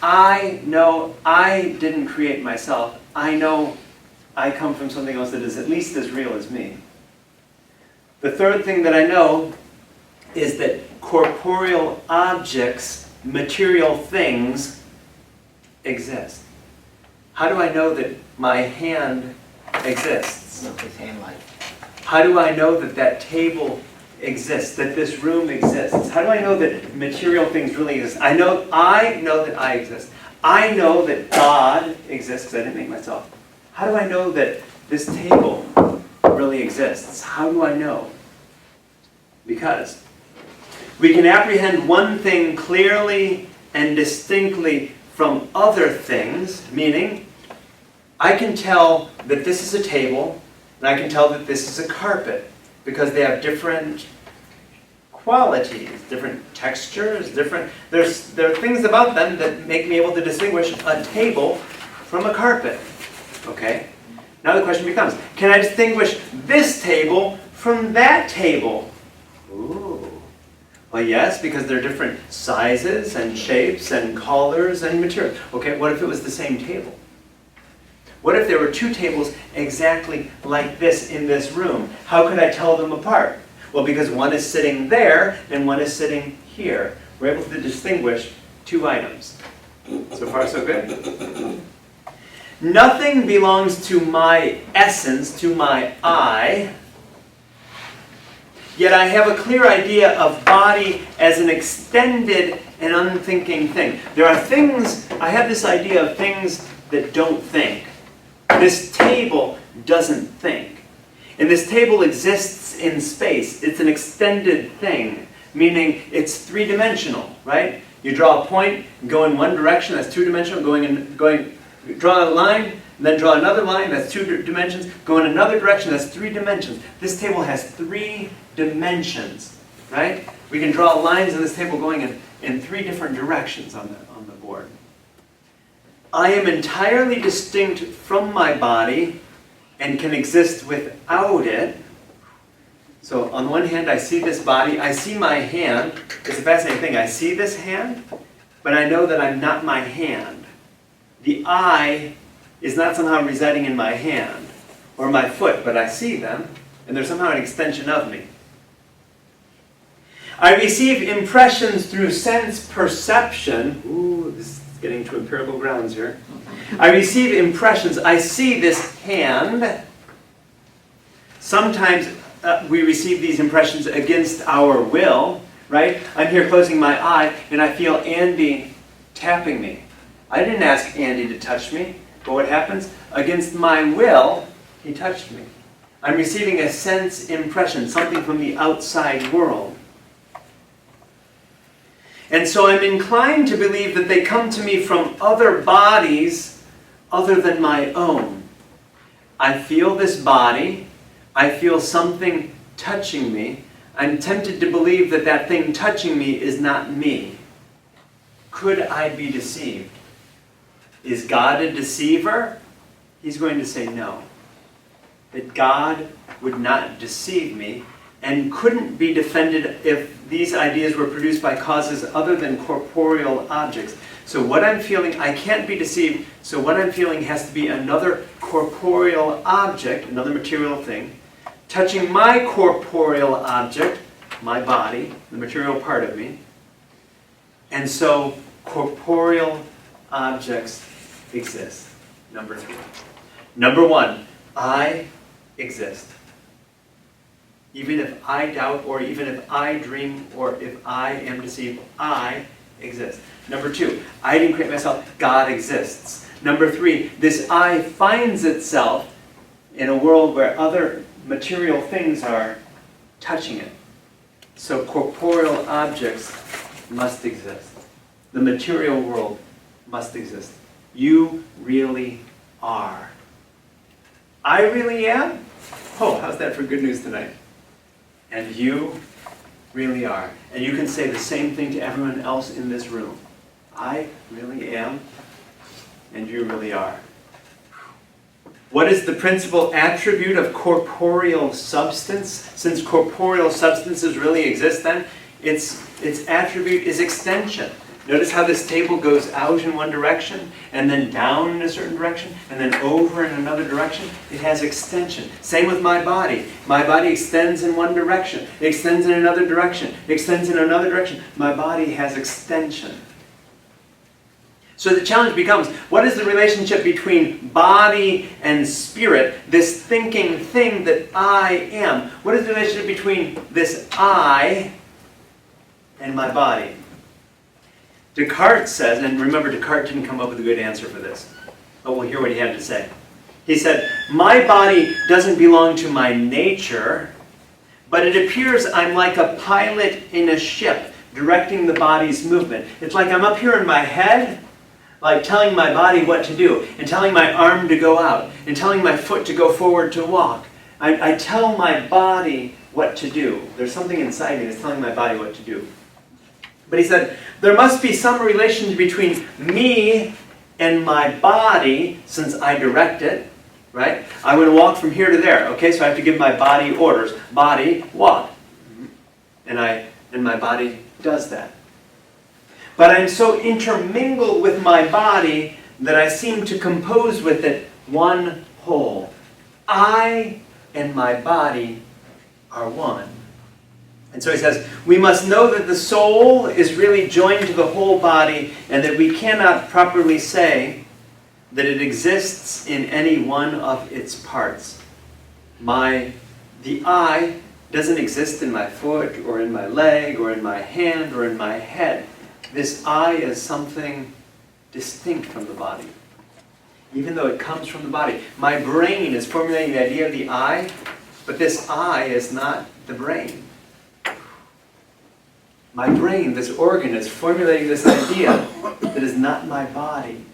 I know I didn't create myself. I know I come from something else that is at least as real as me. The third thing that I know is that corporeal objects, material things, exist. How do I know that my hand exists? Look his hand like. How do I know that that table exists, that this room exists? How do I know that material things really exist? I know that I exist. I know that God exists because I didn't make myself. How do I know that this table really exists? How do I know? Because we can apprehend one thing clearly and distinctly from other things, meaning I can tell that this is a table and I can tell that this is a carpet because they have different qualities, different textures, there are things about them that make me able to distinguish a table from a carpet. Okay? Now the question becomes, can I distinguish this table from that table? Ooh. Well, yes, because they're different sizes and shapes and colors and materials. Okay, what if it was the same table? What if there were two tables exactly like this in this room? How could I tell them apart? Well, because one is sitting there and one is sitting here. We're able to distinguish two items. So far, so good? Nothing belongs to my essence, to my I, yet I have a clear idea of body as an extended and unthinking thing. There are things, I have this idea of things that don't think. This table doesn't think. And this table exists in space. It's an extended thing, meaning it's three-dimensional, right? You draw a point, go in one direction, that's two-dimensional, draw a line, and then draw another line, that's two dimensions, go in another direction, that's three dimensions. This table has 3 dimensions, right? We can draw lines in this table going in 3 different directions on the board. I am entirely distinct from my body and can exist without it. So on the one hand, I see this body, I see my hand. It's a fascinating thing. I see this hand, but I know that I'm not my hand. The I is not somehow residing in my hand or my foot, but I see them, and they're somehow an extension of me. I receive impressions through sense perception. Ooh, this is getting to empirical grounds here. I receive impressions. I see this hand. Sometimes we receive these impressions against our will, right? I'm here closing my eye, and I feel Andy tapping me. I didn't ask Andy to touch me, but what happens? Against my will, he touched me. I'm receiving a sense impression, something from the outside world. And so I'm inclined to believe that they come to me from other bodies other than my own. I feel this body. I feel something touching me. I'm tempted to believe that that thing touching me is not me. Could I be deceived? Is God a deceiver? He's going to say no. That God would not deceive me and couldn't be defended if these ideas were produced by causes other than corporeal objects. So what I'm feeling, I can't be deceived, so what I'm feeling has to be another corporeal object, another material thing, touching my corporeal object, my body, the material part of me. And so corporeal objects exist. Number 3. Number 1, I exist. Even if I doubt, or even if I dream, or if I am deceived, I exist. Number 2, I didn't create myself, God exists. Number 3, this I finds itself in a world where other material things are touching it. So corporeal objects must exist. The material world must exist. You really are. I really am? Oh, how's that for good news tonight? And you really are. And you can say the same thing to everyone else in this room. I really am, and you really are. What is the principal attribute of corporeal substance? Since corporeal substances really exist then, its attribute is extension. Notice how this table goes out in one direction, and then down in a certain direction, and then over in another direction. It has extension. Same with my body. My body extends in one direction, it extends in another direction, it extends in another direction. My body has extension. So the challenge becomes, what is the relationship between body and spirit, this thinking thing that I am? What is the relationship between this I and my body? Descartes says, and remember Descartes didn't come up with a good answer for this, but we'll hear what he had to say. He said, my body doesn't belong to my nature, but it appears I'm like a pilot in a ship directing the body's movement. It's like I'm up here in my head, like telling my body what to do, and telling my arm to go out, and telling my foot to go forward to walk. I tell my body what to do. There's something inside me that's telling my body what to do. But he said, there must be some relation between me and my body, since I direct it, right? I'm going to walk from here to there, okay? So I have to give my body orders. Body, walk. And my body does that. But I'm so intermingled with my body that I seem to compose with it one whole. I and my body are one. And so he says, we must know that the soul is really joined to the whole body, and that we cannot properly say that it exists in any one of its parts. The I doesn't exist in my foot, or in my leg, or in my hand, or in my head. This I is something distinct from the body, even though it comes from the body. My brain is formulating the idea of the I, but this I is not the brain. My brain, this organ, is formulating this idea that is not my body.